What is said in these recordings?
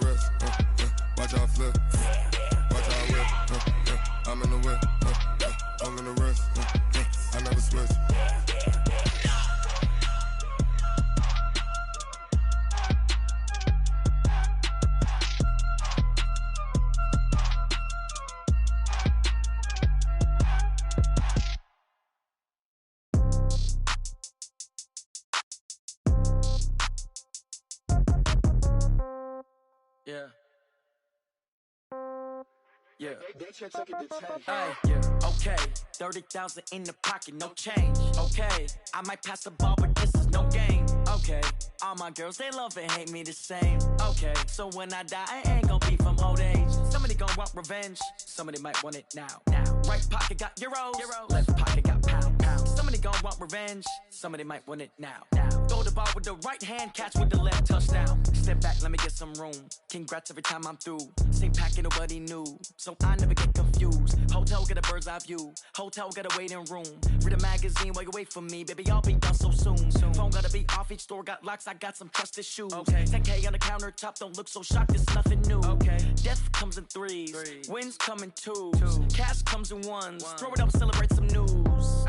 wrist, watch how I flip, watch how I whip, I'm in the whip, I'm in the wrist, I never switch. Yeah. Yeah. Hey, yeah. Okay. 30,000 in the pocket, no change. Okay. I might pass the ball, but this is no game. Okay. All my girls, they love and hate me the same. Okay. So when I die, I ain't gon' be from old age. Somebody gon' want revenge. Somebody might want it now. Right pocket got euros. Left pocket got pounds. Somebody gon' want revenge. Somebody might want it now. Throw the ball with the right hand, catch with the left, touchdown. Step back, let me get some room. Congrats every time I'm through. Same packet, nobody knew, so I never get confused. Hotel get a bird's eye view. Hotel got a waiting room. Read a magazine while you wait for me, baby. I'll be done so soon. Phone gotta be off, each store got locks. I got some trusted shoes. 10K on the countertop, don't look so shocked. It's nothing new. Death comes in threes. Wins come in twos. Cash comes in ones. Throw it up, celebrate some news.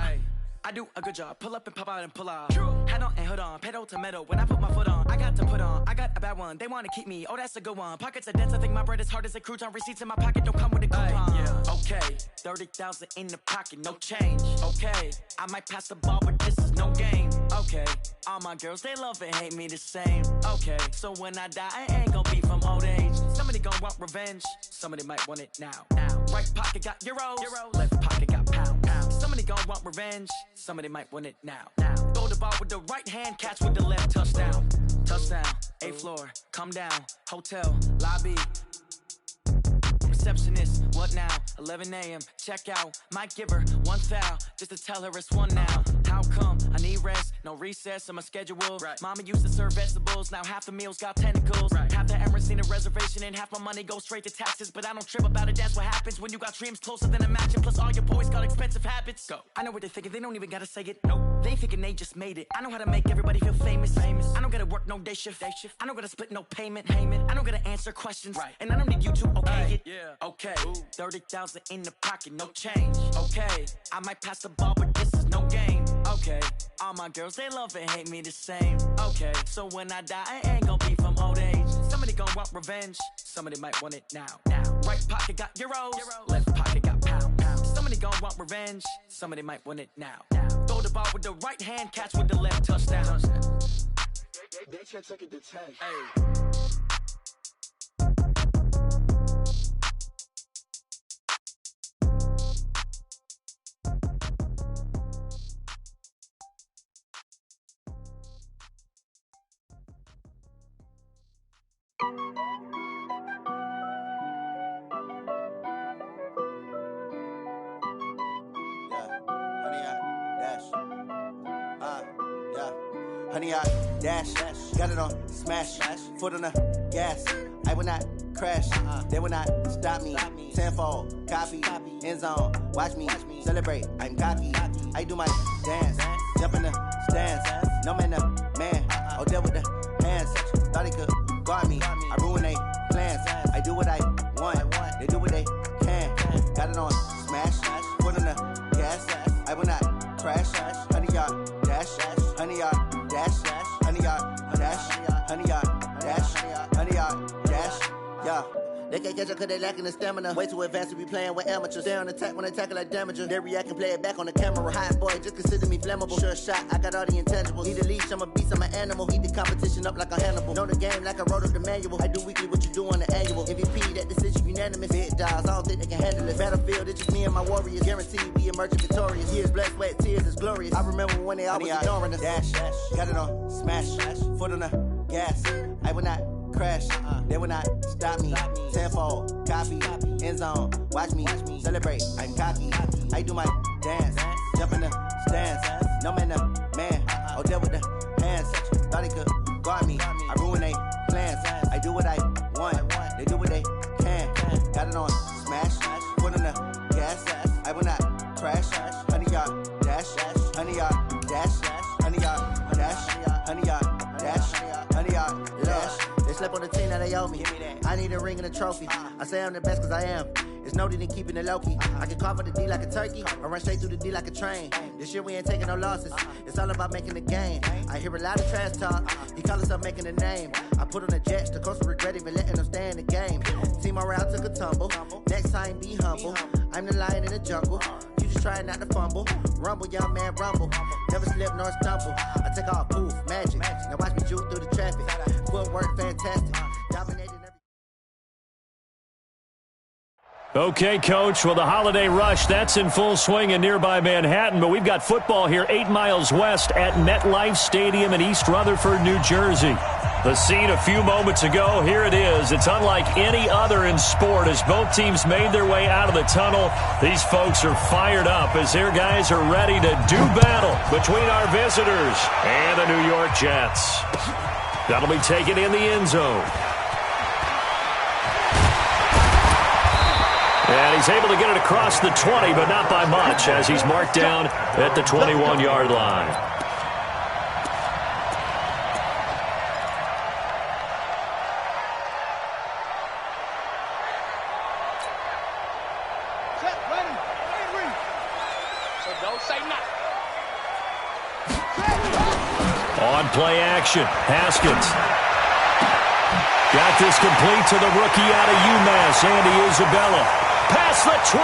I do a good job, pull up and pop out and pull off. Hat on and hood on, pedal to metal. When I put my foot on, I got to put on. I got a bad one, they wanna keep me. Oh, that's a good one. Pockets are dense, I think my bread is hard as a crouton. Receipts in my pocket don't come with a coupon. Okay, 30,000 in the pocket, no change. Okay, I might pass the ball, but this is no game. Okay, all my girls, they love and hate me the same. Okay, so when I die, I ain't gon' be from old age. Somebody gon' want revenge. Somebody might want it now. Right pocket got euros. Left pocket got pounds. Somebody gon' want revenge. Somebody might want it now. Throw the ball with the right hand, catch with the left, touchdown. Touchdown, 8th floor, come down. Hotel, lobby. Receptionist, what now? 11 a.m., check out. Might give her one foul, just to tell her it's one now. How come? I need rest, no recess in my schedule. Mama used to serve vegetables, now half the meals got tentacles. Half the Emirates need a reservation and half my money goes straight to taxes. But I don't trip about it, that's what happens when you got dreams closer than a match. And plus all your boys got expensive habits. Go. I know what they're thinking, they don't even gotta say it. Nope. They thinking they just made it. I know how to make everybody feel famous. I don't gotta work no day shift. I don't gotta split no payment. I don't gotta answer questions. And I don't need you to okay it. Okay, 30,000 in the pocket, no change. Okay, I might pass the ball, but this is no game. Okay, all my girls, they love and hate me the same. Okay, so when I die, I ain't gon' be from old age. Somebody gon' want revenge. Somebody might want it now. Right pocket got euros. Left pocket got pounds. Somebody gon' want revenge. Somebody might want it now. Throw the ball with the right hand, catch with the left, touchdown. They can't take it to 10. Honey, I dash, got it on smash, foot on the gas. I will not crash, they will not stop me. Tenfold, copy, end zone, watch me celebrate. I'm cocky, I do my dance, jump in the stands. No man, the man, oh, deal with the hands. Thought he could guard me, I ruin they plans. I do what I want, they do what they can. Got it on smash, foot on the gas. I will not crash, honey, y'all dash, honey, y'all dash, honey, y'all dash, honey, y'all dash, honey, y'all dash, yeah. They can't catch up cause they lacking the stamina. Way too advanced to be playing with amateurs. Stay on attack when they tackle like damager. They react and play it back on the camera. Hot boy, just consider me flammable. Sure shot, I got all the intangibles. Need a leash, I'm a beast, I'm an animal. Eat the competition up like a Hannibal. Know the game like I wrote up the manual. I do weekly what you do on the annual. MVP, that decision unanimous. Big dials, I don't think they can handle it. Battlefield, it's just me and my warriors. Guaranteed we emerging victorious. Years, blood, sweat, tears, it's glorious. I remember when they always ignoring us. Dash, got it on smash, foot on the gas. I will not crash, they will not stop me. Tenfold, copy, end zone, watch me celebrate. I'm cocky, I do my dance, jump in the stands. No man, the man, oh, deal with the hands. Thought he could guard me, I ruin they plans. I do what I want, they do what they can. Got it on smash, foot on the gas. I will not crash, honey, y'all dash, honey, y'all dash, honey, y'all dash, honey, y'all dash, honey, y'all dash. They slept on the team that they owe me. I need a ring and a trophy. I say I'm the best cause I am. It's no need in keeping it low-key. I can carve up the D like a turkey or run straight through the D like a train. This year we ain't taking no losses. It's all about making the game. I hear a lot of trash talk. He call himself making a name. I put on the Jets. The coach will regret even letting them stay in the game. Team morale took a tumble. Next time be humble. I'm the lion in the jungle. You just trying not to fumble. Rumble, young man, rumble. Never slip nor stumble. I take off, poof, magic. Now watch me juke through the traffic. Footwork fantastic. Dominating every... Okay, Coach, well, the holiday rush, that's in full swing in nearby Manhattan, but we've got football here 8 miles west at MetLife Stadium in East Rutherford, New Jersey. The scene a few moments ago, here it is. It's unlike any other in sport as both teams made their way out of the tunnel. These folks are fired up as their guys are ready to do battle between our visitors and the New York Jets. That'll be taken in the end zone. And he's able to get it across the 20, but not by much, as he's marked down at the 21-yard line. Don't say nothing. On play action, Haskins. Got this complete to the rookie out of UMass, Andy Isabella. Past the 20.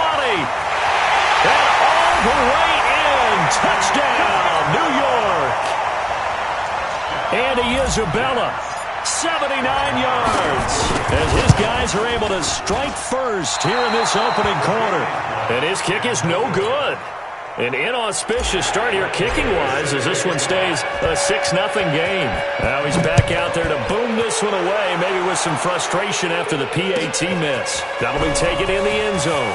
And all the way in. Touchdown, New York. Andy Isabella, 79 yards. As his guys are able to strike first here in this opening quarter. And his kick is no good. An inauspicious start here kicking-wise as this one stays a 6-0 game. Now he's back out there to boom this one away, maybe with some frustration after the PAT miss. That'll be taken in the end zone.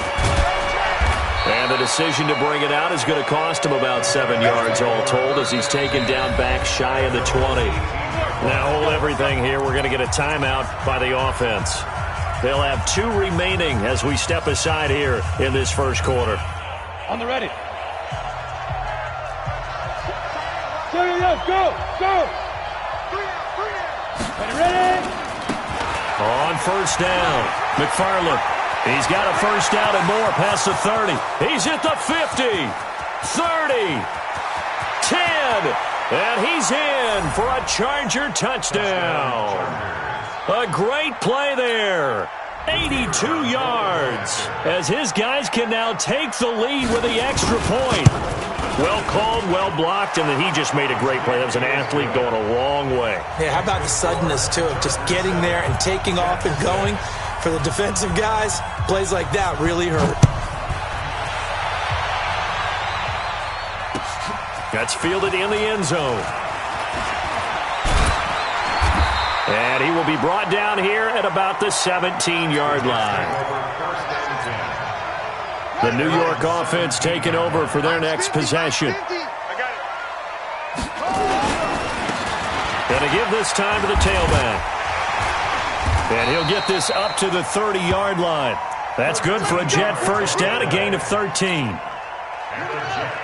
And the decision to bring it out is going to cost him about 7 yards all told as he's taken down back shy of the 20. Now hold everything here. We're going to get a timeout by the offense. They'll have 2 remaining as we step aside here in this first quarter. On the ready. Go! Ready! On first down, McFarland. He's got a first down and more past the 30. He's at the 50, 30, 10, and he's in for a Charger touchdown. A great play there. 82 yards as his guys can now take the lead with the extra point. Well called, well blocked, and then he just made a great play. That was an athlete going a long way. Yeah, how about the suddenness, too, of just getting there and taking off and going? For the defensive guys, plays like that really hurt. That's fielded in the end zone. And he will be brought down here at about the 17-yard line. The New York offense taking over for their next possession. Going to give this time to the tailback. And he'll get this up to the 30-yard line. That's good for a Jet first down, a gain of 13.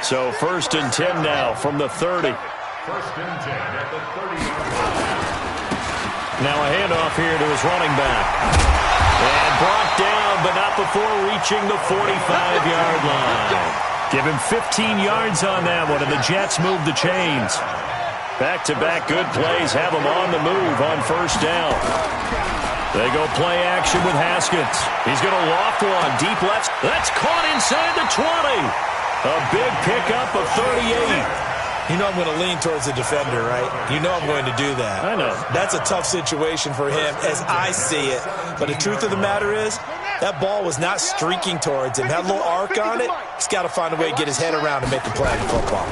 So 1st and 10 now from the 30. 1st and 10 at the 30-yard line. Now a handoff here to his running back. And brought down, but not before reaching the 45-yard line. Give him 15 yards on that one, and the Jets move the chains. Back-to-back good plays have them on the move on first down. They go play action with Haskins. He's going to loft one, deep left. That's caught inside the 20. A big pickup of 38. You know I'm going to lean towards the defender, right? You know I'm going to do that. I know. That's a tough situation for him as I see it. But the truth of the matter is, that ball was not streaking towards him. Had a little arc on it. He's got to find a way to get his head around and make a play in football.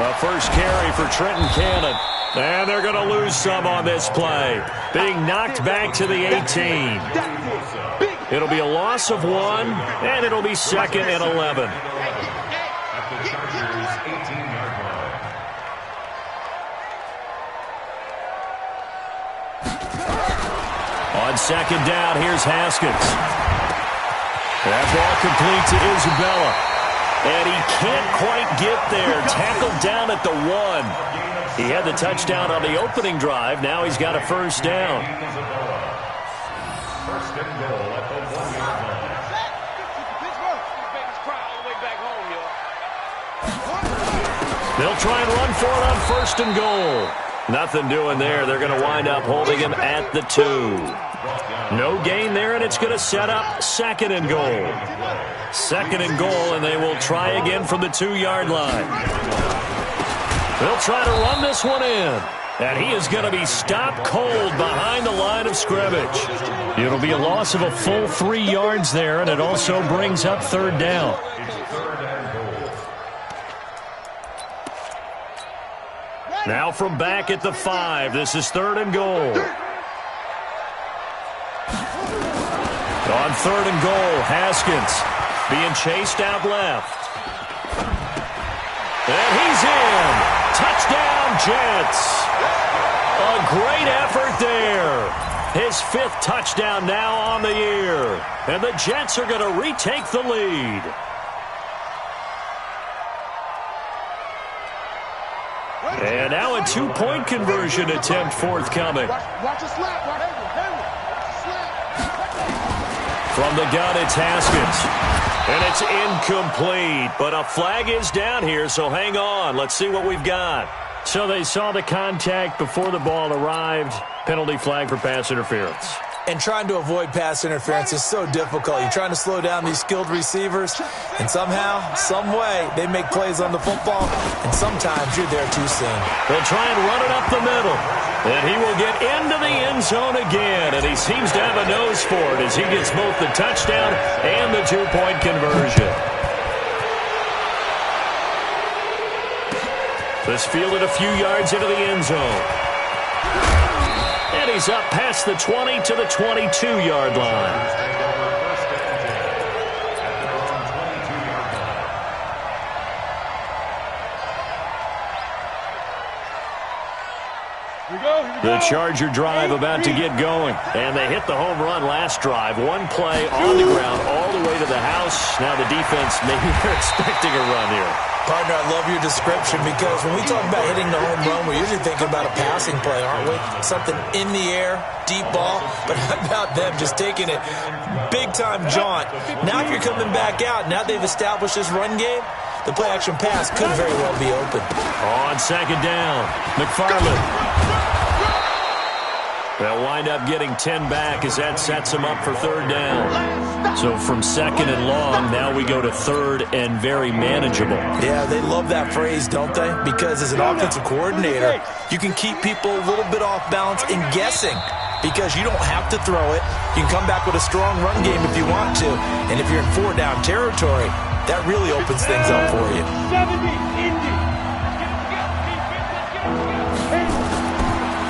A first carry for Trenton Cannon. And they're going to lose some on this play. Being knocked back to the 18. It'll be a loss of 1, and it'll be 2nd and 11. At the Chargers' 18-yard line. On second down, here's Haskins. That ball complete to Isabella. And he can't quite get there. Tackled down at the 1. He had the touchdown on the opening drive. Now he's got a first down. First and goal at the 1-yard line. They'll try and run for it on first and goal. Nothing doing there. They're going to wind up holding him at the 2. No gain there, and it's going to set up second and goal. Second and goal, and they will try again from the 2-yard line. They'll try to run this one in. And he is going to be stopped cold behind the line of scrimmage. It'll be a loss of a full 3 yards there, and it also brings up third down. Now from back at the 5, this is third and goal. On third and goal, Haskins being chased out left. And he's in. Touchdown, Jets. A great effort there. His 5th touchdown now on the year. And the Jets are going to retake the lead. And now a 2-point conversion attempt forthcoming. From the gun, it's Haskins. And it's incomplete. But a flag is down here, so hang on. Let's see what we've got. So they saw the contact before the ball arrived. Penalty flag for pass interference. And trying to avoid pass interference is so difficult. You're trying to slow down these skilled receivers, and somehow, some way, they make plays on the football, and sometimes you're there too soon. They'll try and run it up the middle. And he will get into the end zone again, and he seems to have a nose for it as he gets both the touchdown and the 2-point conversion. This fielded a few yards into the end zone. And he's up past the 20 to the 22-yard line. The Charger drive about to get going. And they hit the home run last drive. One play on the ground all the way to the house. Now the defense, maybe they're expecting a run here. Partner, I love your description because when we talk about hitting the home run, we're usually thinking about a passing play, aren't we? Something in the air, deep ball. But how about them just taking it big-time jaunt? Now if you're coming back out, now they've established this run game, the play-action pass could very well be open. On second down, McFarland. They'll wind up getting 10 back as that sets them up for third down. So from second and long, now we go to third and very manageable. Yeah, they love that phrase, don't they? Because as an offensive coordinator, you can keep people a little bit off balance and guessing because you don't have to throw it. You can come back with a strong run game if you want to. And if you're in 4-down territory, that really opens things up for you.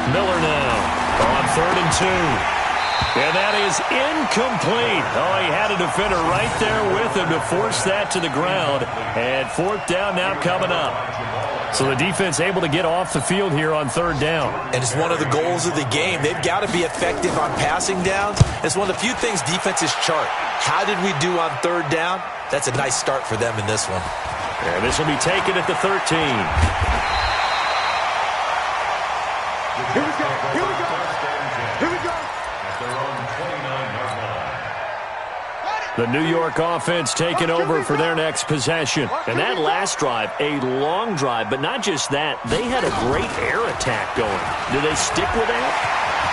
Miller now. On third and 2. And that is incomplete. Oh, he had a defender right there with him to force that to the ground. And fourth down now coming up. So the defense able to get off the field here on third down. And it's one of the goals of the game. They've got to be effective on passing downs. It's one of the few things defenses chart. How did we do on third down? That's a nice start for them in this one. And this will be taken at the 13. Here we go. Here we go. Here we go. The New York offense taking over for their next possession. And that last drive, a long drive, but not just that. They had a great air attack going. Do they stick with that?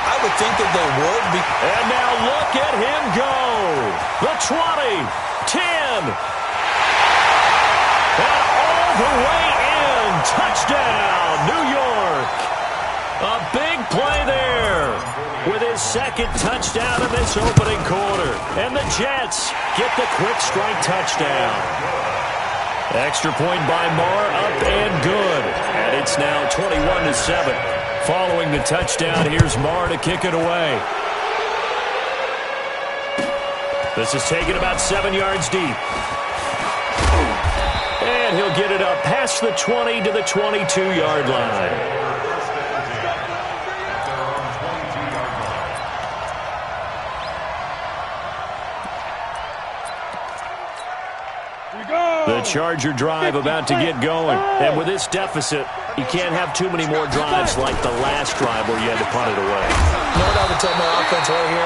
I would think that they would. And now look at him go. The 20, 10. And all the way in. Touchdown, New York. A big play there with his second touchdown in this opening quarter. And the Jets get the quick strike touchdown. Extra point by Marr, up and good. And it's now 21-7. Following the touchdown, here's Marr to kick it away. This is taken about 7 yards deep. And he'll get it up past the 20 to the 22-yard line. The Charger drive about to get going. And with this deficit, you can't have too many more drives like the last drive where you had to punt it away. You know what I would tell my offense right here?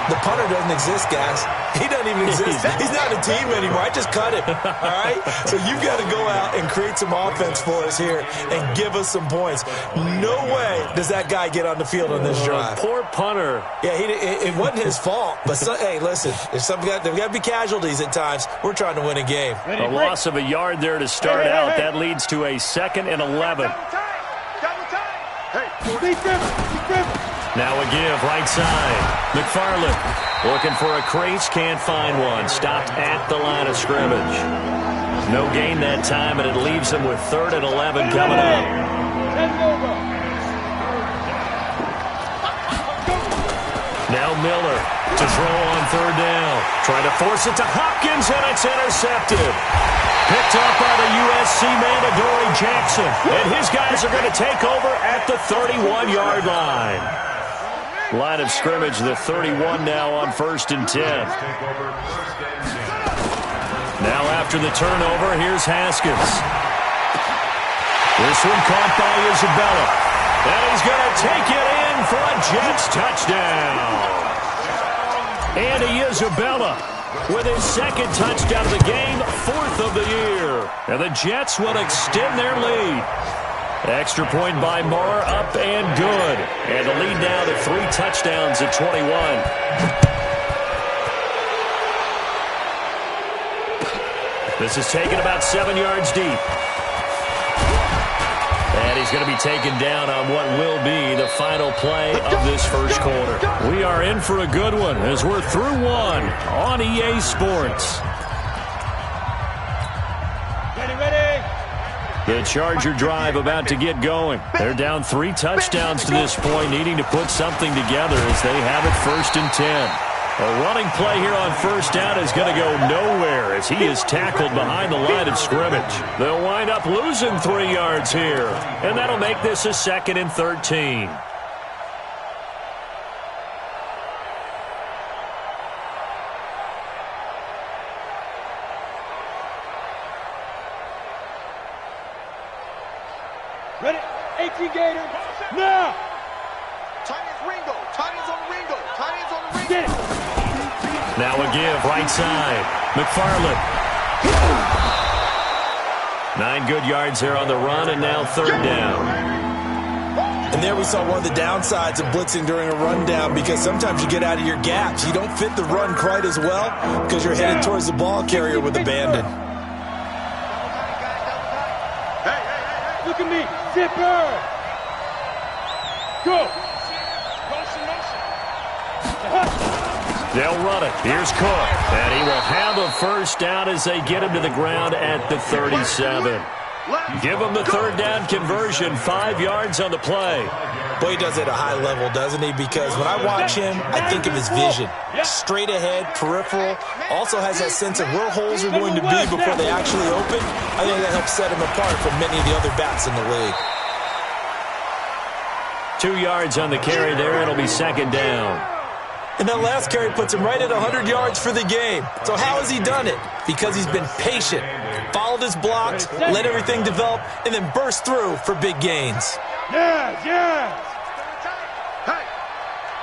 The punter doesn't exist, guys. He doesn't even exist. He's not a team anymore. I just cut him, all right? So you've got to go out and create some offense for us here and give us some points. No way does that guy get on the field on this drive. Poor punter. Yeah, it wasn't his fault. But, hey, listen, there's got to be casualties at times. We're trying to win a game. A loss of a yard there to start out. That leads to a 2nd and 11. Now a give, right side. McFarland looking for a crease, can't find one. Stopped at the line of scrimmage. No gain that time, and it leaves him with 3rd and 11 coming up. Now Miller to throw on 3rd down. Trying to force it to Hopkins, and it's intercepted. Picked up by the USC man, Adoree Jackson. And his guys are going to take over at the 31-yard line. Line of scrimmage, the 31 now on 1st and 10. Now after the turnover, here's Haskins. This one caught by Isabella. And he's going to take it in for a Jets touchdown. Andy Isabella with his 2nd touchdown of the game, 4th of the year. And the Jets will extend their lead. Extra point by Moore, up and good. And the lead now to 3 touchdowns at 21. This is taken about 7 yards deep. And he's going to be taken down on what will be the final play of this first quarter. We are in for a good one as we're through one on EA Sports. The Charger drive about to get going. They're down 3 touchdowns to this point, needing to put something together as they have it 1st and 10. A running play here on 1st down is going to go nowhere as he is tackled behind the line of scrimmage. They'll wind up losing 3 yards here, and that'll make this a 2nd and 13. Ready? 18 Gator. Now. Tight ends Ringo. Tight ends on the Ringo. Tight ends on the Ringo. Now a give, right side. McFarland. 9 good yards there on the run, and now 3rd down. And there we saw one of the downsides of blitzing during a rundown, because sometimes you get out of your gaps. You don't fit the run quite as well because you're headed towards the ball carrier with abandon. Look at me. Zipper. Go. They'll run it. Here's Cook. And he will have a 1st down as they get him to the ground at the 37. Give him the 3rd down conversion. 5 yards on the play. Boy, he does it at a high level, doesn't he? Because when I watch him, I think of his vision. Straight ahead, peripheral. Also has that sense of where holes are going to be before they actually open. I think that helps set him apart from many of the other backs in the league. 2 yards on the carry there. It'll be 2nd down. And that last carry puts him right at 100 yards for the game. So how has he done it? Because he's been patient, followed his blocks, let everything develop, and then burst through for big gains. Yes.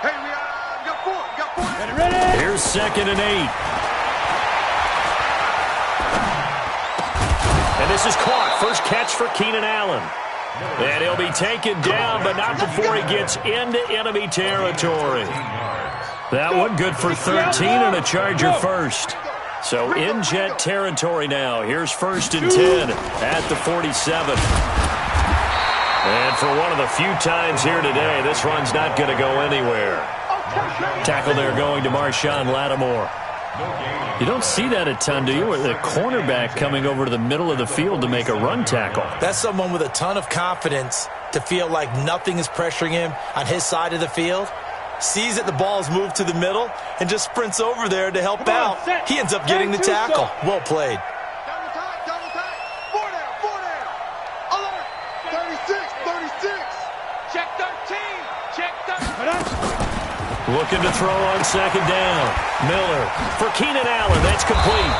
Hey, we got 4. Ready? Here's 2nd and 8. And this is caught. First catch for Keenan Allen. And he'll be taken down, but not before he gets into enemy territory. That one good for 13 and a Charger 1st. So in Jet territory now. Here's 1st and 10 at the 47. And for one of the few times here today, this run's not going to go anywhere. Tackle there going to Marshawn Lattimore. You don't see that a ton, do you? With a cornerback coming over to the middle of the field to make a run tackle. That's someone with a ton of confidence to feel like nothing is pressuring him on his side of the field. Sees that the ball is moved to the middle and just sprints over there to help out. He ends up getting the tackle. Well played. Double time. 4 down. Alert. 36. Check 13. Looking to throw on 2nd down. Miller for Keenan Allen. That's complete.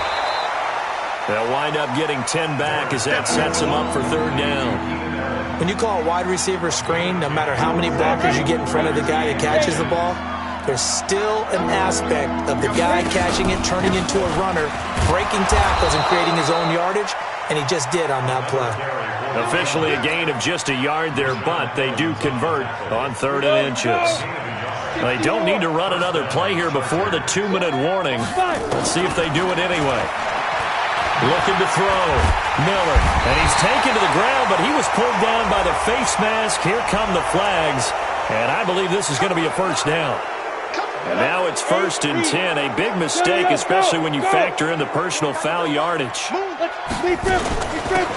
They'll wind up getting 10 back as that sets him up for 3rd down. When you call a wide receiver screen, no matter how many blockers you get in front of the guy that catches the ball, there's still an aspect of the guy catching it, turning into a runner, breaking tackles and creating his own yardage, and he just did on that play. Officially a gain of just a yard there, but they do convert on 3rd and inches. They don't need to run another play here before the 2-minute warning. Let's see if they do it anyway. Looking to throw. Miller. And he's taken to the ground, but he was pulled down by the face mask. Here come the flags. And I believe this is going to be a first down. And now it's 1st and 10. A big mistake, especially when you factor in the personal foul yardage.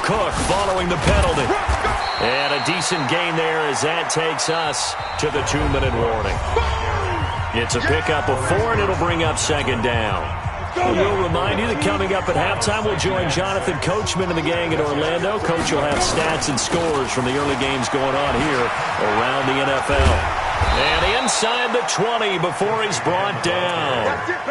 Cook following the penalty. And a decent gain there as that takes us to the 2-minute warning. It's a pickup of 4, and it'll bring up 2nd down. And we'll remind you that coming up at halftime, we'll join Jonathan Coachman and the gang in Orlando. Coach will have stats and scores from the early games going on here around the NFL. And inside the 20 before he's brought down.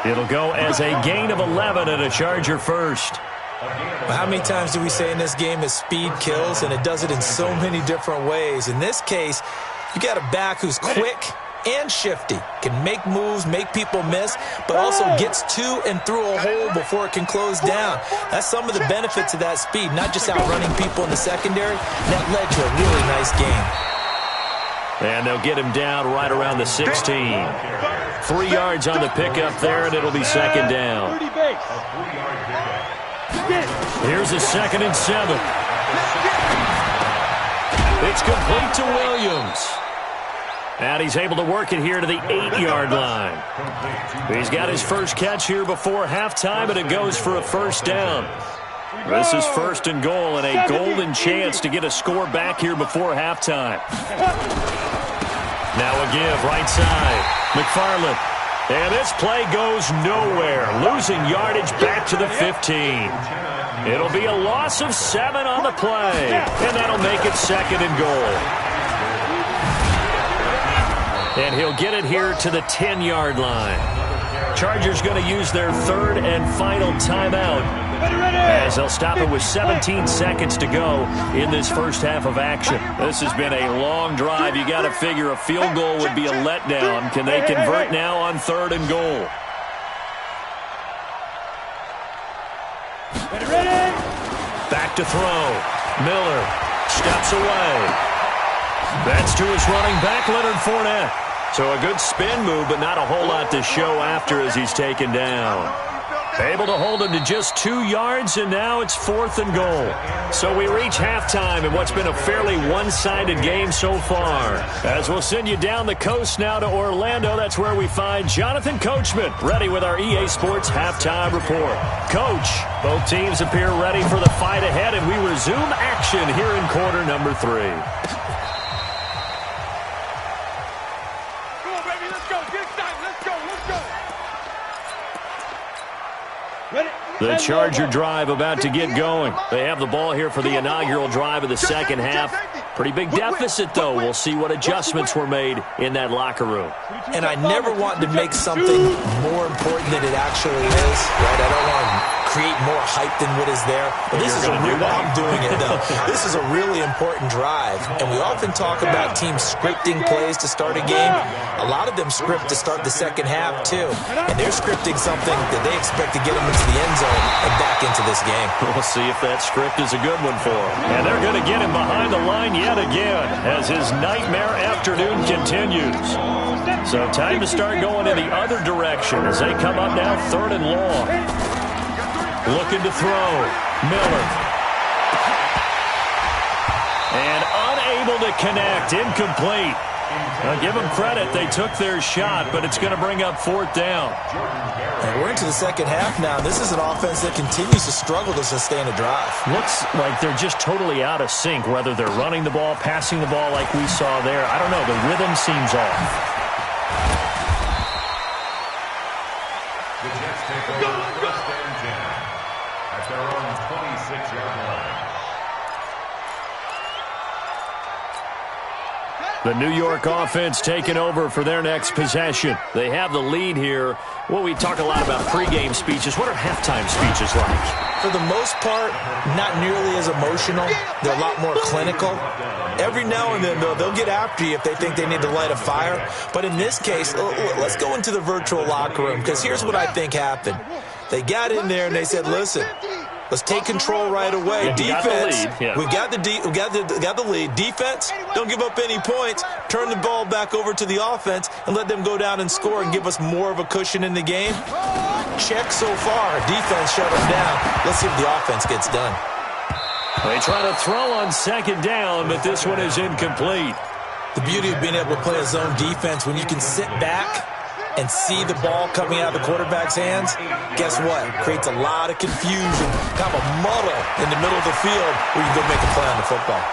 It'll go as a gain of 11 and a Charger first. Well, how many times do we say in this game that speed kills, and it does it in so many different ways? In this case, you got a back who's quick and shifty, can make moves, make people miss, but also gets to and through a hole before it can close down. That's some of the benefits of that speed, not just outrunning people in the secondary. That led to a really nice game. And they'll get him down right around the 16. 3 yards on the pickup there, and it'll be 2nd down. Here's a 2nd and 7. It's complete to Williams. And he's able to work it here to the 8-yard line. He's got his first catch here before halftime, and it goes for a first down. This is 1st and goal, and a golden chance to get a score back here before halftime. Now a give, right side. McFarland. And this play goes nowhere. Losing yardage back to the 15. It'll be a loss of 7 on the play. And that'll make it 2nd and goal. And he'll get it here to the 10-yard line. Chargers going to use their 3rd and final timeout as they'll stop it with 17 seconds to go in this first half of action. This has been a long drive. You got to figure a field goal would be a letdown. Can they convert now on 3rd and goal? Back to throw. Miller steps away. That's to his running back, Leonard Fournette. So a good spin move, but not a whole lot to show after as he's taken down. Able to hold him to just 2 yards, and now it's 4th and goal. So we reach halftime in what's been a fairly one-sided game so far. As we'll send you down the coast now to Orlando, that's where we find Jonathan Coachman, ready with our EA Sports Halftime Report. Coach, both teams appear ready for the fight ahead, and we resume action here in quarter number 3. The Charger drive about to get going. They have the ball here for the inaugural drive of the second half. Pretty big deficit, though. We'll see what adjustments were made in that locker room. And I never want to make something more important than it actually is, right? I don't want to create more hype than what is there. But this is a real, I'm doing it, though. This is a really important drive. And we often talk about teams scripting plays to start a game. A lot of them script to start the second half, too. And they're scripting something that they expect to get them into the end zone and back into this game. We'll see if that script is a good one for him. And they're going to get him behind the line yet again as his nightmare afternoon continues. So time to start going in the other direction as they come up now 3rd and long. Looking to throw. Miller. And unable to connect. Incomplete. Now give them credit. They took their shot, but it's going to bring up 4th down. And we're into the second half now. This is an offense that continues to struggle to sustain a drive. Looks like they're just totally out of sync, whether they're running the ball, passing the ball like we saw there. I don't know. The rhythm seems off. The Jets take over first and 10 at their own 26-yard line. The New York offense taking over for their next possession. They have the lead here. Well, we talk a lot about pregame speeches. What are halftime speeches like? For the most part, not nearly as emotional. They're a lot more clinical. Every now and then, though, they'll get after you if they think they need to light a fire. But in this case, let's go into the virtual locker room, because here's what I think happened. They got in there and they said, listen, let's take control right away. Defense, we got the lead. Defense, don't give up any points. Turn the ball back over to the offense and let them go down and score and give us more of a cushion in the game. Check so far. Defense shut them down. Let's see if the offense gets done. They try to throw on second down, but this one is incomplete. The beauty of being able to play a zone defense, when you can sit back and see the ball coming out of the quarterback's hands, guess what? It creates a lot of confusion, kind of a muddle in the middle of the field where you can go make a play on the football.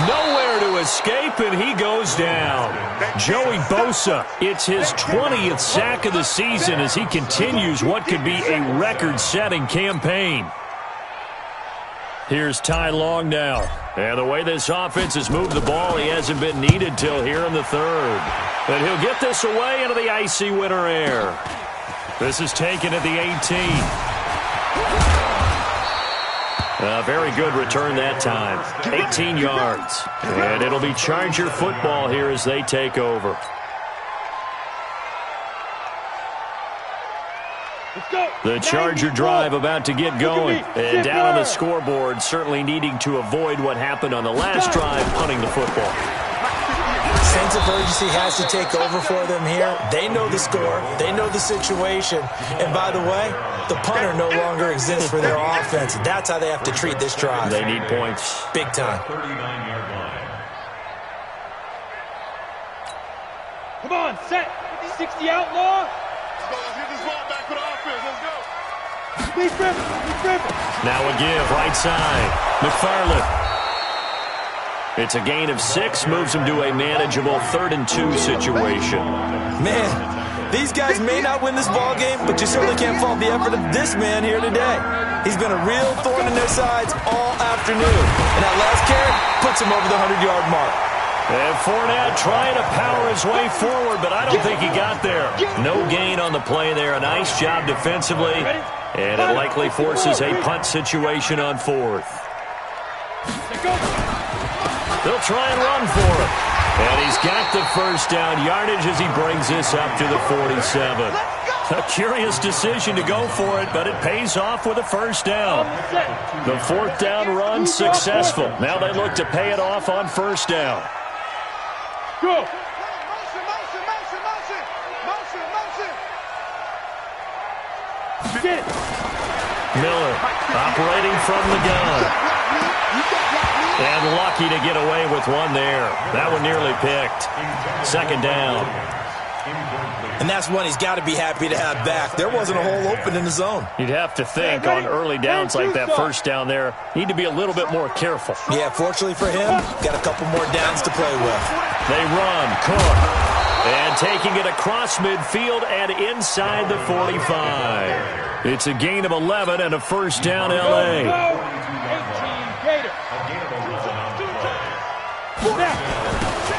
Nowhere to escape, and he goes down. Joey Bosa, it's his 20th sack of the season as he continues what could be a record-setting campaign. Here's Ty Long now. And the way this offense has moved the ball, he hasn't been needed till here in the third. But he'll get this away into the icy winter air. This is taken at the 18. A very good return that time. 18 yards. And it'll be Charger football here as they take over. The Charger drive about to get going. And down on the scoreboard, certainly needing to avoid what happened on the last drive, punting the football. Sense of urgency has to take over for them here. They know the score. They know the situation. And by the way, the punter no longer exists for their offense. That's how they have to treat this drive. They need points. Big time. 39-yard line. Come on, set. 60 outlaw. Let's get this ball back for the offense. Let's go. Now a give, right side. McFarland. It's a gain of 6, moves him to a manageable 3rd and 2 situation. Man, these guys may not win this ball game, but you certainly can't fault the effort of this man here today. He's been a real thorn in their sides all afternoon. And that last carry puts him over the 100-yard mark. And Fournette trying to power his way forward, but I don't think he got there. No gain on the play there. A nice job defensively. And it likely forces a punt situation on 4th. They'll try and run for him. And he's got the first down yardage as he brings this up to the 47. A curious decision to go for it, but it pays off with a first down. The 4th down run successful. Now they look to pay it off on first down. Go. Get it. Miller operating from the gun. And lucky to get away with one there. That one nearly picked. 2nd down. And that's one he's got to be happy to have back. There wasn't a hole open in the zone. You'd have to think on early downs like that first down there, need to be a little bit more careful. Yeah, fortunately for him, got a couple more downs to play with. They run, Cook, and taking it across midfield and inside the 45. It's a gain of 11 and a first down, L.A.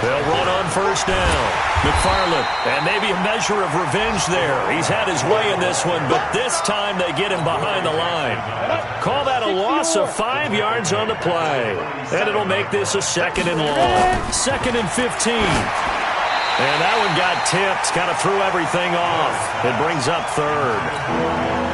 They'll run on first down. McFarland, and maybe a measure of revenge there. He's had his way in this one, but this time they get him behind the line. Call that a loss of 5 yards on the play. And it'll make this a 2nd and long. 2nd and 15. And that one got tipped, kind of threw everything off. It brings up 3rd.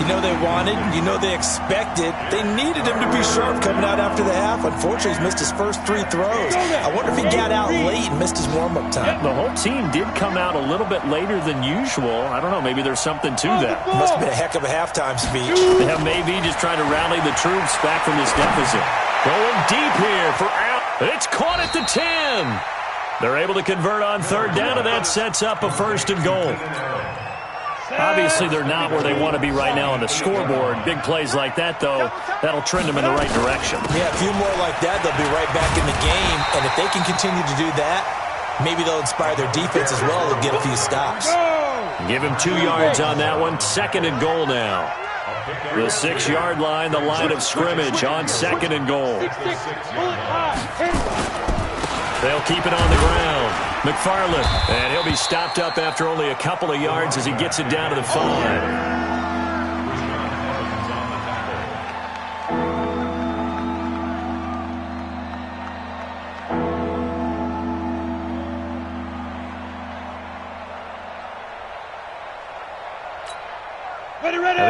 You know they wanted, you know they expected. They needed him to be sharp coming out after the half. Unfortunately, he's missed his first 3 throws. I wonder if he got out late and missed his warm-up time. The whole team did come out a little bit later than usual. I don't know, maybe there's something to that. Must have been a heck of a halftime speech. Yeah, maybe just trying to rally the troops back from this deficit. Going deep here for out. It's caught at the 10. They're able to convert on 3rd down, and that sets up a 1st and goal. Obviously, they're not where they want to be right now on the scoreboard. Big plays like that, though, that'll trend them in the right direction. Yeah, a few more like that, they'll be right back in the game. And if they can continue to do that, maybe they'll inspire their defense as well to get a few stops. Give him 2 yards on that one. 2nd and goal now. The 6-yard line, the line of scrimmage on 2nd and goal. They'll keep it on the ground. McFarland, and he'll be stopped up after only a couple of yards as he gets it down to the 5.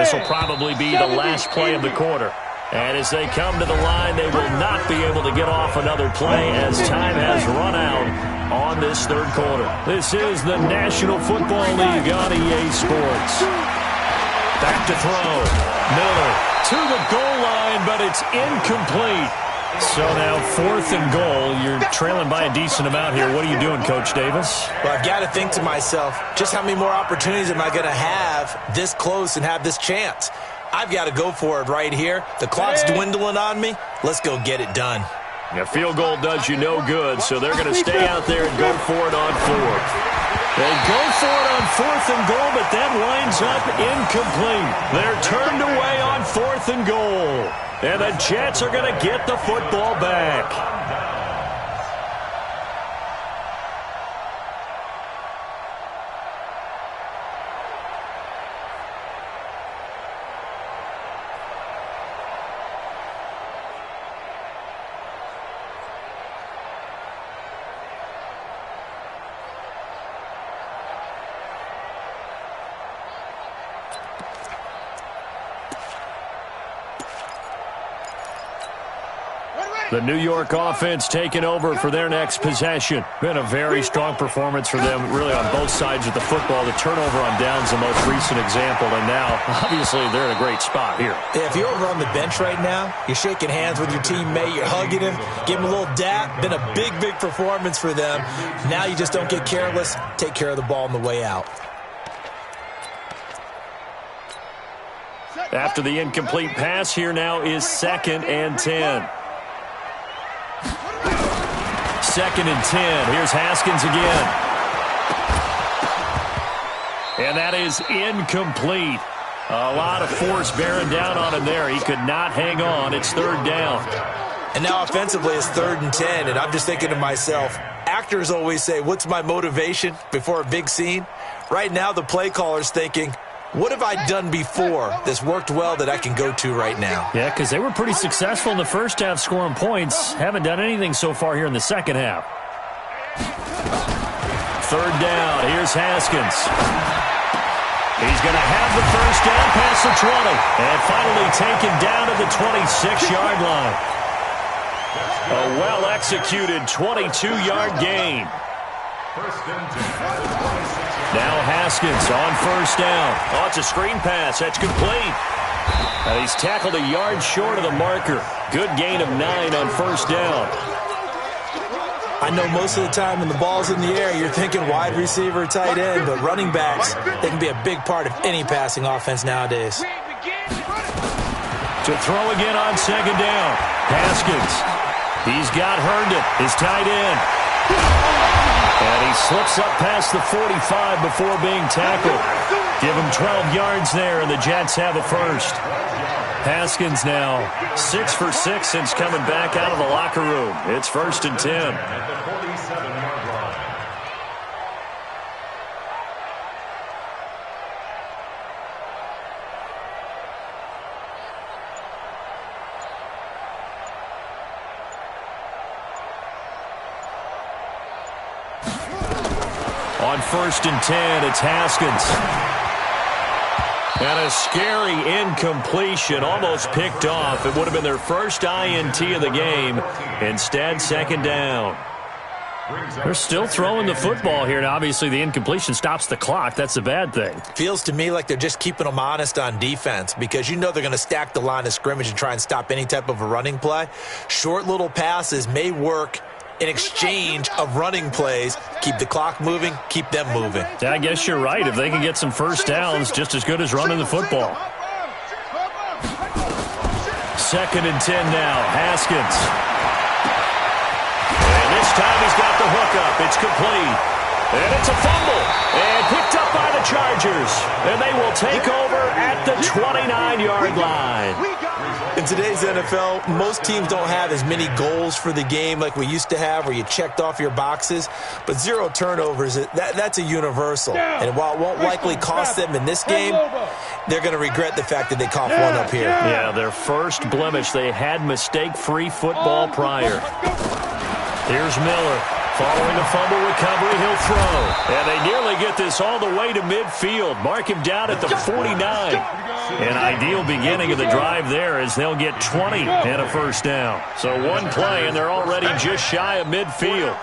This will probably be the last play of the quarter. And as they come to the line, they will not be able to get off another play as time has run out on this third quarter. This is the National Football League on EA Sports. Back to throw. Miller to the goal line, but it's incomplete. So now 4th and goal. You're trailing by a decent amount here. What are you doing, Coach Davis? Well, I've got to think to myself, just how many more opportunities am I going to have this close and have this chance? I've got to go for it right here. The clock's dwindling on me. Let's go get it done. A field goal does you no good, so they're going to stay out there and go for it on 4th. They go for it on 4th and goal, but that winds up incomplete. They're turned away on 4th and goal. And the Jets are going to get the football back. The New York offense taking over for their next possession. Been a very strong performance for them, really on both sides of the football. The turnover on downs the most recent example, and now, obviously, they're in a great spot here. Yeah, if you're over on the bench right now, you're shaking hands with your teammate, you're hugging him, give him a little dap. Been a big, big performance for them. Now you just don't get careless. Take care of the ball on the way out. After the incomplete pass, here now is 2nd and 10. 2nd and 10. Here's Haskins again. And that is incomplete. A lot of force bearing down on him there. He could not hang on. It's 3rd down. And now offensively it's 3rd and 10. And I'm just thinking to myself, actors always say, what's my motivation before a big scene? Right now the play caller's thinking, what have I done before that's worked well that I can go to right now? Yeah, because they were pretty successful in the first half scoring points. Haven't done anything so far here in the second half. 3rd down. Here's Haskins. He's going to have the first down past the 20. And finally taken down to the 26-yard line. A well-executed 22-yard gain. Now Haskins on 1st down. Oh, it's a screen pass. That's complete. He's tackled a yard short of the marker. Good gain of 9 on 1st down. I know most of the time when the ball's in the air, you're thinking wide receiver, tight end, but running backs, they can be a big part of any passing offense nowadays. To throw again on 2nd down. Haskins. He's got Herndon, his tight end. And he slips up past the 45 before being tackled. Give him 12 yards there, and the Jets have a first. Haskins now 6 for 6 since coming back out of the locker room. It's 1st and 10. On 1st and 10, it's Haskins. And a scary incompletion, almost picked off. It would have been their first INT of the game. Instead, 2nd down. They're still throwing the football here, and obviously the incompletion stops the clock. That's a bad thing. Feels to me like they're just keeping them honest on defense because you know they're going to stack the line of scrimmage and try and stop any type of a running play. Short little passes may work in exchange of running plays. Keep the clock moving, keep them moving. Yeah, I guess you're right. If they can get some first downs, just as good as running the football. 2nd and 10 now. Haskins. And this time he's got the hookup. It's complete. And it's a fumble. And picked up by the Chargers. And they will take over at the 29-yard line. In today's NFL, most teams don't have as many goals for the game like we used to have where you checked off your boxes. But 0 turnovers, that's a universal. And while it won't likely cost them in this game, they're going to regret the fact that they coughed one up here. Yeah, their first blemish. They had mistake-free football prior. Here's Miller. Following a fumble recovery, he'll throw. And they nearly get this all the way to midfield. Mark him down at the 49. An ideal beginning of the drive there as they'll get 20 and a first down. So one play, and they're already just shy of midfield.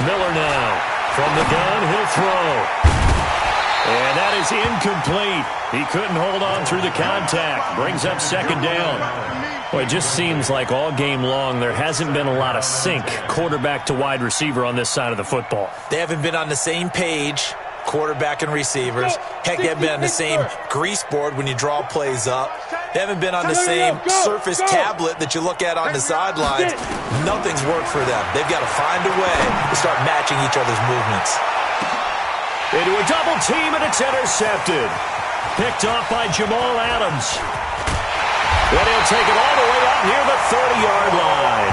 Miller now. From the gun, he'll throw. And that is incomplete. He couldn't hold on through the contact. Brings up second down. Well, it just seems like all game long there hasn't been a lot of sync quarterback to wide receiver on this side of the football. They haven't been on the same page, quarterback and receivers. Heck, they haven't been on the same grease board when you draw plays up. They haven't been on the same surface tablet that you look at on the sidelines. Nothing's worked for them. They've got to find a way to start matching each other's movements. Into a double team, and it's intercepted. Picked off by Jamal Adams. And he'll take it all the way up near the 30-yard line.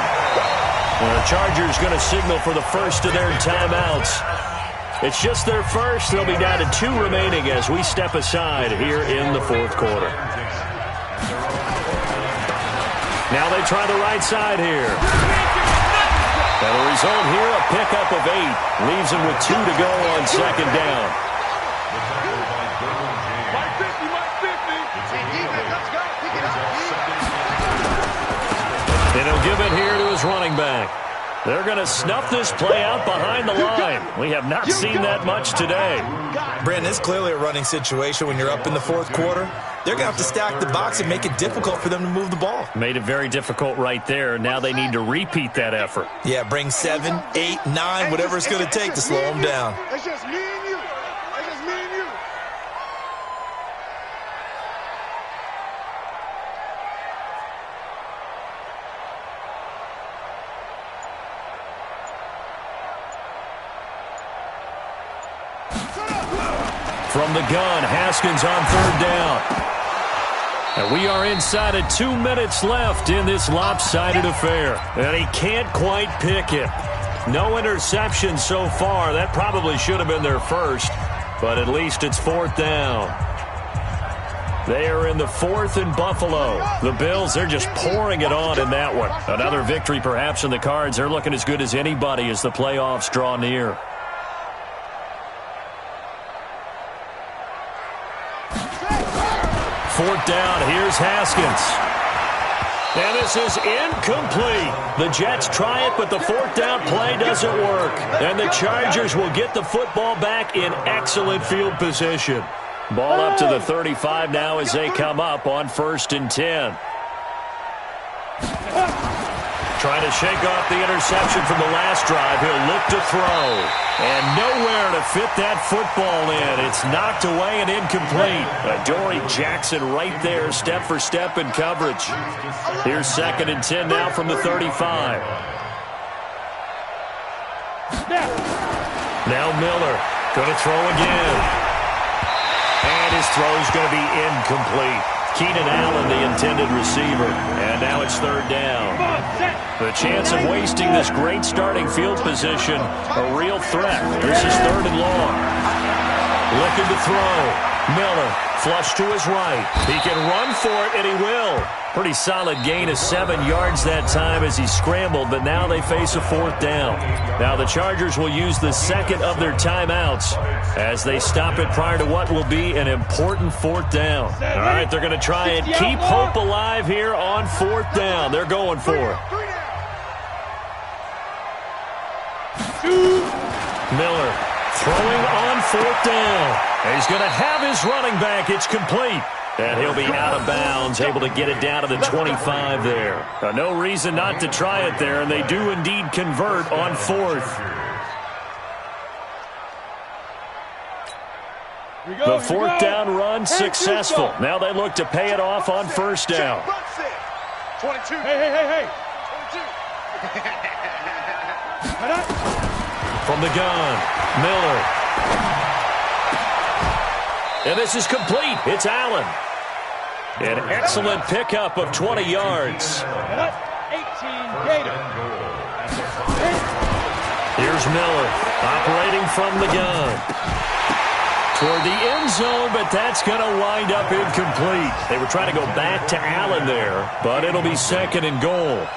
And the Chargers going to signal for the first of their timeouts. It's just their first. They'll be down to 2 remaining as we step aside here in the fourth quarter. Now they try the right side here. And the result here, a pickup of 8. Leaves him with 2 to go on second down. And he'll give it here to his running back. They're going to snuff this play out behind the line. We have not seen that much today. Brandon, it's clearly a running situation when you're up in the fourth quarter. They're going to have to stack the box and make it difficult for them to move the ball. Made it very difficult right there. Now they need to repeat that effort. Yeah, bring 7, 8, 9, whatever it's going to take to slow them down. It's just me and you. It's just me and you. From the gun, Haskins on third down. And we are inside of 2 minutes left in this lopsided affair. And he can't quite pick it. No interception so far. That probably should have been their first. But at least it's fourth down. They are in the 4th in Buffalo. The Bills, they're just pouring it on in that one. Another victory perhaps in the cards. They're looking as good as anybody as the playoffs draw near. Fourth down, here's Haskins. And this is incomplete. The Jets try it, but the fourth down play doesn't work. And the Chargers will get the football back in excellent field position. Ball up to the 35 now as they come up on 1st and 10. Trying to shake off the interception from the last drive. He'll look to throw. And nowhere to fit that football in. It's knocked away and incomplete. Adoree Jackson right there, step for step in coverage. Here's 2nd and 10 now from the 35. Now Miller going to throw again. And his throw's going to be incomplete. Keenan Allen, the intended receiver. And now it's 3rd down. The chance of wasting this great starting field position, a real threat. This is 3rd and long. Looking to throw. Miller, flush to his right. He can run for it, and he will. Pretty solid gain of 7 yards that time as he scrambled, but now they face a 4th down. Now the Chargers will use the 2nd of their timeouts as they stop it prior to what will be an important 4th down. All right, they're going to try and keep hope alive here on 4th down. They're going for it. Miller throwing on 4th down. He's going to have his running back. It's complete. And he'll be out of bounds, able to get it down to the 25 there. No reason not to try it there, and they do indeed convert on 4th. The 4th down run successful. Now they look to pay it off on 1st down. 22. Hey. 22. From the gun, Miller. And this is complete. It's Allen. An excellent pickup of 20 yards. 18 Gator. Here's Miller operating from the gun. Toward the end zone, but that's going to wind up incomplete. They were trying to go back to Allen there, but it'll be 2nd and goal.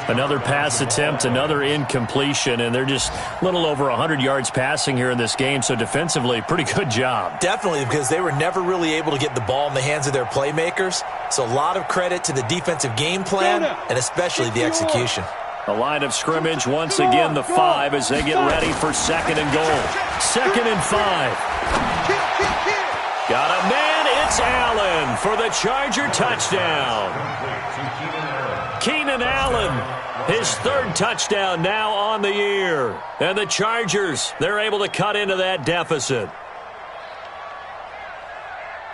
Another pass attempt, another incompletion, and they're just a little over 100 yards passing here in this game, so defensively, pretty good job. Definitely, because they were never really able to get the ball in the hands of their playmakers, so a lot of credit to the defensive game plan and especially the execution. The line of scrimmage, once again, the 5 as they get ready for 2nd and goal. 2nd and 5. Got a man, it's Allen for the Charger touchdown. Keenan Allen, his 3rd touchdown now on the year. And the Chargers, they're able to cut into that deficit.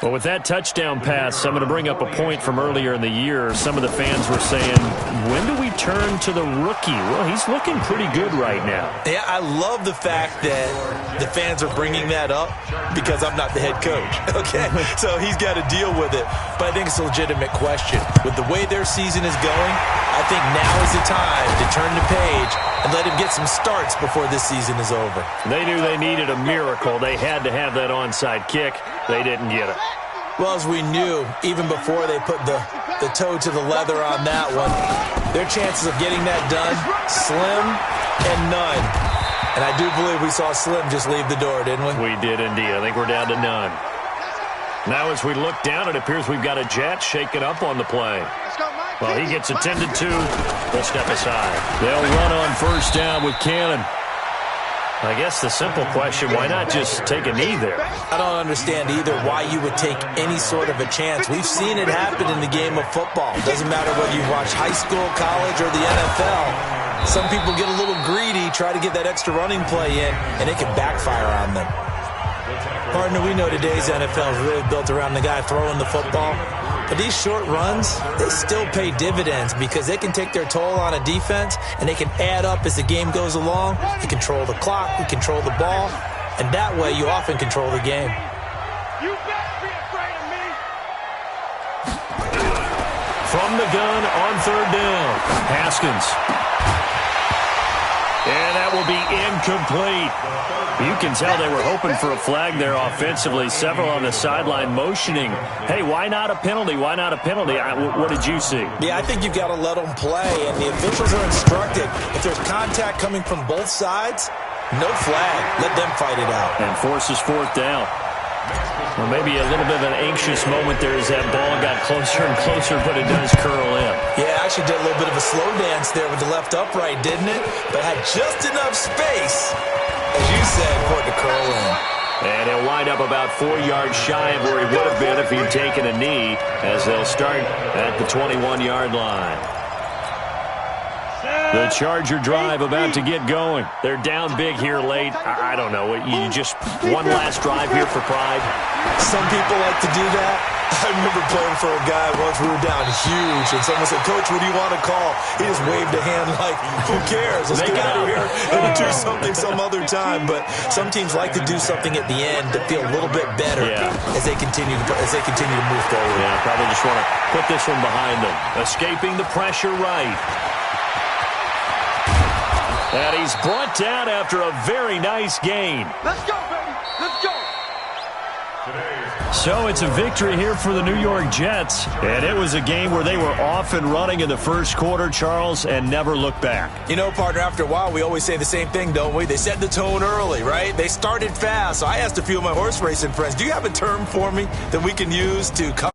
Well, with that touchdown pass, I'm going to bring up a point from earlier in the year. Some of the fans were saying, when do we turn to the rookie? Well, he's looking pretty good right now. Yeah, I love the fact that the fans are bringing that up because I'm not the head coach, okay? So he's got to deal with it. But I think it's a legitimate question. With the way their season is going, I think now is the time to turn the page and let him get some starts before this season is over. They knew they needed a miracle. They had to have that onside kick. They didn't get it. Well, as we knew, even before they put the toe to the leather on that one, their chances of getting that done, slim and none. And I do believe we saw Slim just leave the door, didn't we? We did indeed. I think we're down to none. Now as we look down, it appears we've got a Jet shaken up on the play. Well, he gets attended to. We'll step aside. They'll run on 1st down with Cannon. I guess the simple question, why not just take a knee there? I don't understand either why you would take any sort of a chance. We've seen it happen in the game of football. Doesn't matter whether you watch high school, college, or the NFL. Some people get a little greedy, try to get that extra running play in, and it can backfire on them. Partner, we know today's NFL is really built around the guy throwing the football. But these short runs, they still pay dividends because they can take their toll on a defense and they can add up as the game goes along. You control the clock, you control the ball, and that way you often control the game. You better be afraid of me. From the gun on 3rd down, Haskins. And that will be incomplete. You can tell they were hoping for a flag there offensively. Several on the sideline motioning, hey, why not a penalty? Why not a penalty? What did you see? Yeah, I think you've got to let them play, and the officials are instructed. If there's contact coming from both sides, no flag. Let them fight it out. And forces 4th down. Well, maybe a little bit of an anxious moment there as that ball got closer and closer, but it does curl in. Yeah, actually did a little bit of a slow dance there with the left upright, didn't it? But had just enough space, as you said, for it to curl in. And he'll wind up about 4 yards shy of where he would have been if he'd taken a knee, as they'll start at the 21-yard line. The Charger drive about to get going. They're down big here late. I don't know. You just one last drive here for pride? Some people like to do that. I remember playing for a guy once. We were down huge, and someone said, Coach, what do you want to call? He just waved a hand like, who cares? Let's get out of here and do something some other time. But some teams like to do something at the end to feel a little bit better as they continue to move forward. Yeah, probably just want to put this one behind them. Escaping the pressure right. And he's brought down after a very nice gain. Let's go, baby. Let's go. So it's a victory here for the New York Jets. And it was a game where they were off and running in the 1st quarter, Charles, and never looked back. You know, partner, after a while, we always say the same thing, don't we? They set the tone early, right? They started fast. So I asked a few of my horse racing friends, do you have a term for me that we can use to cover